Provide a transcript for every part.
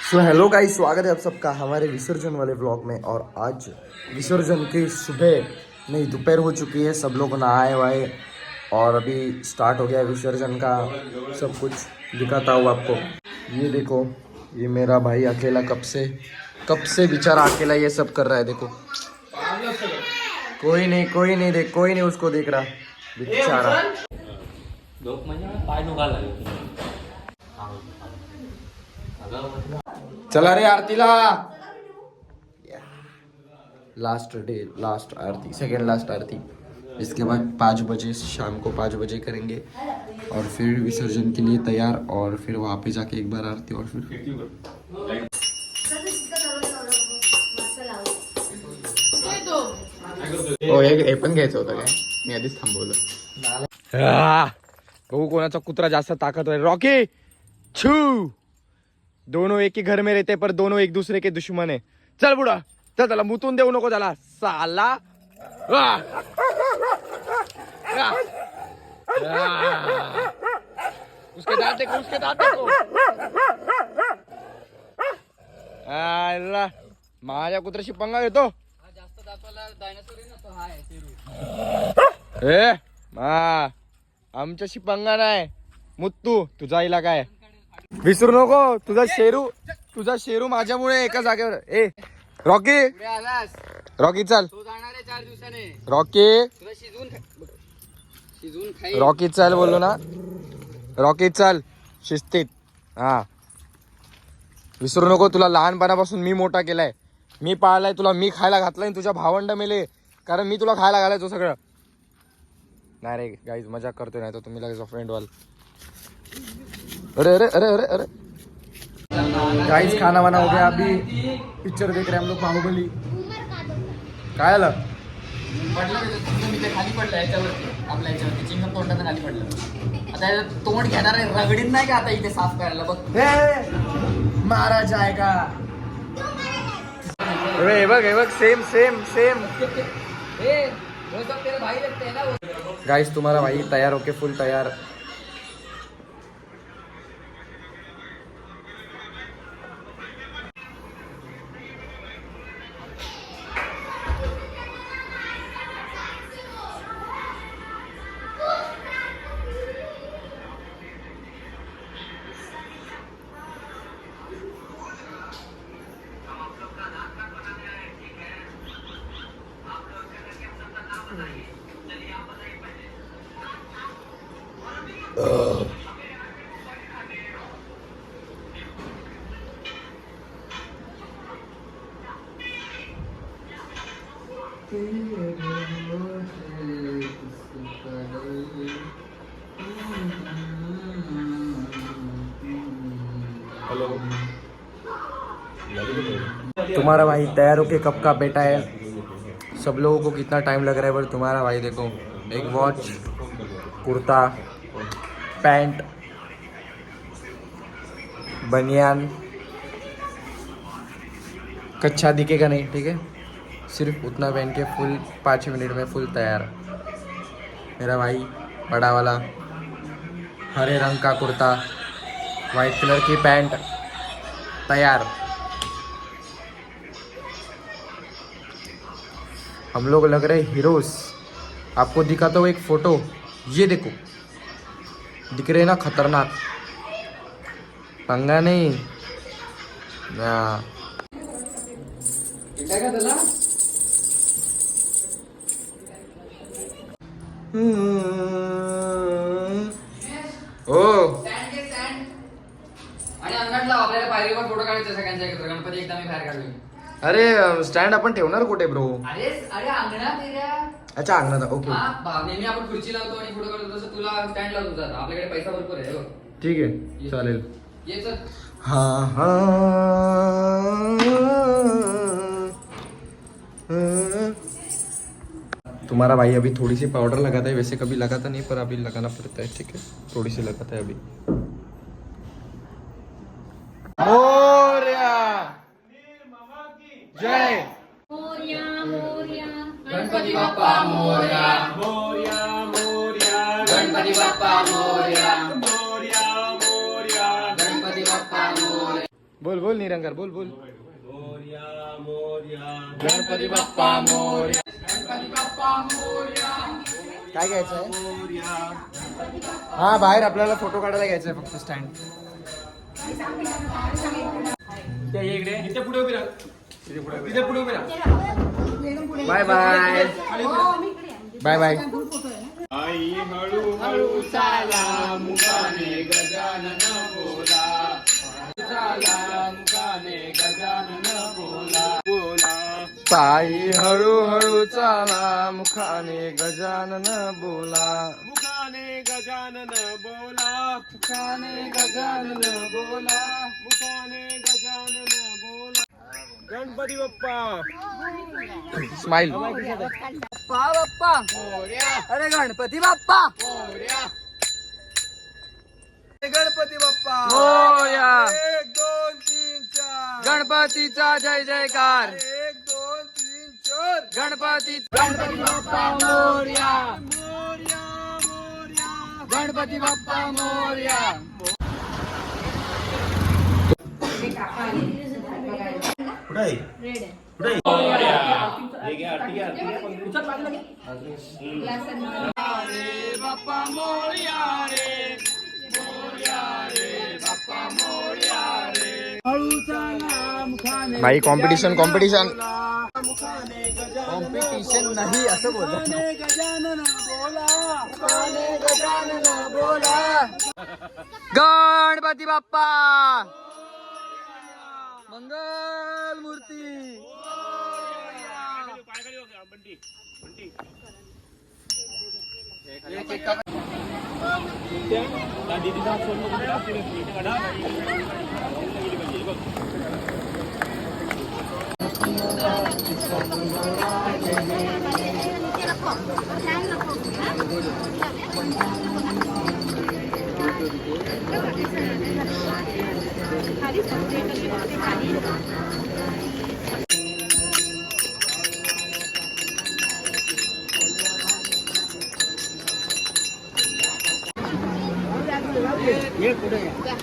So hello guys, स्वागत है आप सबका हमारे विसर्जन वाले व्लॉग में। और आज विसर्जन की सुबह नहीं दोपहर हो चुकी है, सब लोग नहाए वाए और अभी स्टार्ट हो गया है विसर्जन का। सब कुछ दिखाता हूँ आपको। ये देखो, ये मेरा भाई अकेला कब से बेचारा अकेला ये सब कर रहा है। देखो कोई नहीं देख, कोई नहीं उसको देख रहा बेचारा। चला रे आरतीला। लास्ट आरती, सेकेंड लास्ट आरती। इसके बाद 5 बजे, शाम को 5 बजे करेंगे और फिर विसर्जन के लिए तैयार। और फिर वहाँ पे जाके एक बार आरती और फिर हे पण घ्यायचं होतं काय, मी आधीच थांबवलं। बघू कोणाचा कुत्रा जास्त ताकद आहे। रॉकी छू, दोनों एक ही घर में रहते पर दोनों एक दूसरे के दुश्मन है। चल बुढ़ा चल, त्याला मुतून देऊ नको त्याला साला। उसके दांत देखो। माझ्या कुत्र्याशी पंगा घेतो। आमच्याशी पंगा नाही मुत्तू, तुझा आईला काय विसरू नको। तुझा शेरू माझ्यामुळे एका जागेवर। ए रॉकी चल, रॉकी चल बोललो ना, रॉकी चल शिस्तीत। हा विसरू नको, तुला लहानपणापासून मी मोठा केलाय, मी पाळलाय तुला, मी खायला घातलाय। तुझ्या भावंड मेले कारण मी तुला खायला घालायचो सगळं। नाही रे गाईज, मजाक करतोय, नाही तर तुम्ही लगेच फ्रेंड वाल। अरे अरे अरे अरे अरे गाइस, खाना वाना हो गया, अभी पिक्चर देख रहे हैं हम लोग, बाहुबली। काय आलं खाली पडलं याच्यावरती, आपल्या याच्यावरती चिंगम तोंडात खाली पडलं। आता तोंड घेणार आहे, रगडीत नाही का आता इथे साफ करायला बघ। मारा जाएगा। हे बघ सेम गाइस, तुम्हारा भाई तैयार होके फुल तैयार। हेलो, तुम्हारा भाई तैयार होके कब का बैठा है। सब लोगों को कितना टाइम लग रहा है, पर तुम्हारा भाई देखो, एक वॉच, कुर्ता, पैंट, बनियान, कच्छा दिखेगा नहीं, ठीक है, सिर्फ उतना पहन के फुल 5 मिनट में फुल तैयार। मेरा भाई बड़ा वाला हरे रंग का कुर्ता, वाइट कलर की पैंट, तैयार। हम लोग लग रहे हीरोज। आपको दिखाता हूँ एक फोटो, ये देखो, दिख रहे ना खतरनाक, पंगा नहीं। ओ आणि अंगण लाव, आपल्याला पायरीवर फोटो काढायचे सगळ्यांच्या एकत्र। गणपती एकदा मी बाहेर काढले। अरे स्टँड आपण ठेवणार कुठे ब्रो? अरे अरे अंगणात आहे रे। अच्छा अंगणात, ओके। नेहमी आपण खुर्ची लावतो आणि फोटो काढतो, तसं तुला स्टँड लावतो जाता। आपल्याकडे पैसा भरपूर आहे बघ। ठीक आहे, चालेल। ये चल। हाँ तुम्हारा भाई अभी थोड़ी सी पाउडर लगाता है, वैसे कभी लगाता नहीं पर अभी लगाना पड़ता है, ठीक है, थोड़ी सी लगाता है अभी। मोरया जय, गणपती बाप्पा मोरया, गणपती बाप्पा मोरया, गणपती बाप्पा मोरया। बोल बोल निरंकार बोल बोल. गणपती बाप्पा मोरया. काय घ्यायचं आहे? हा बाहेर आपल्याला फोटो काढायला घ्यायचा आहे फक्त stand. Bye bye bye bye. आई हळू हळू चाला मुखाने गजानन बोला. चाला मुखाने गजानन बोला. बोला ताई हळूहळू चाला मुखाने गजानन बोला. मुखाने गजानन बोला. मुखाने गजानन बोला. मुखाने गजानन बोला. गणपती बाप्पा स्माइल. बाप्पा अरे गणपती बाप्पा गणपती बाप्पा मोरया. 1 2 3 4. गणपतीचा जय जयकार. 1 2 3 4. गणपती गणपती बाप्पा मोरया. मोरया मोरया. गणपती बाप्पा मोरया. बाप्पा मोरया रे. मोरया रे बाप्पा मोरया रे. हळू चाला मुखाने भाई कॉम्पिटिशन कॉम्पिटिशन मुखाने गजानन कॉम्पिटिशन नाही असं बोलतो. मुखाने गजानन बोला. गजानन बोला. गणपती बाप्पा मंगल मूर्ती.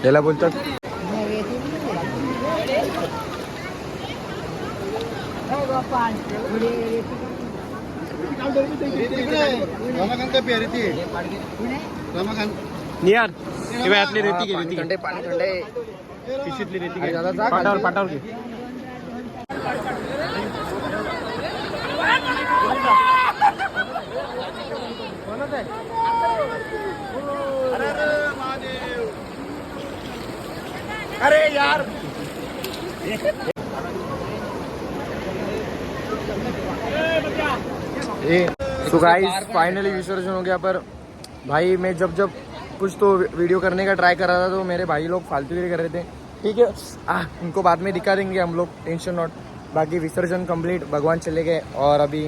याला बोलतात नियार किंवा यातली रेती घे. रेती थंडे पाणी थंडे. पिशीतली रेती अरे घे. दादा जा पाटावर खाली. पाटावर घे. अरे यार सो गाइस फाइनली विसर्जन हो गया. पर भाई मैं जब जब कुछ तो वीडियो करने का ट्राई कर रहा था तो मेरे भाई लोग फालतूगिरी कर रहे थे. ठीक है उनको बाद में दिखा देंगे हम लोग, टेंशन नॉट. बाकी विसर्जन कंप्लीट, भगवान चले गए और अभी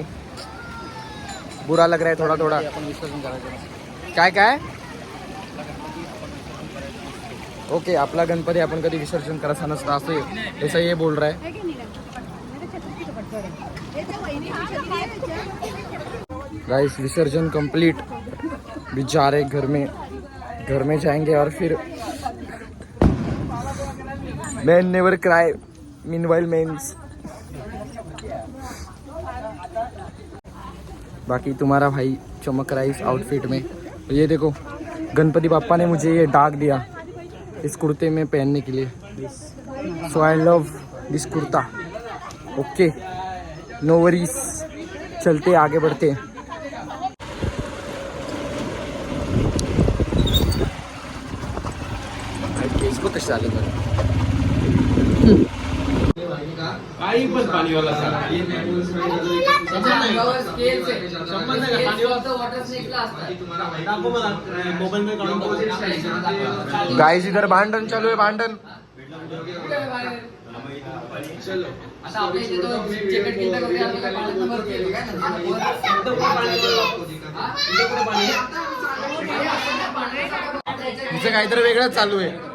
बुरा लग रहा है थोड़ा थोड़ा. काय काय ओके आपला गणपती आपण कधी विसर्जन करायचा नसतं असं ऐसा ये बोल रहा है. गाइस विसर्जन कंप्लीट. भी जा रहे घर में जाएंगे और फिर man never cry meanwhile men's. बाकी तुम्हारा भाई चमक रहा है इस आउटफिट में. ये देखो गणपति बापा ने मुझे ये डाक दिया इस कुर्ते में पहनने के लिए. So I love this kurta. Okay no worries. चलते आगे बढ़ते. फेसबुक कसे झालं बरं. काही पण पाणीवाला गाइस इधर भांडण चालू आहे. भांडण आता आपल्या इथे तो चिकट किल्ला वगैरे आपल्याला पाण्यात नंबर केलं काय तिचं काहीतरी वेगळंच चालू आहे.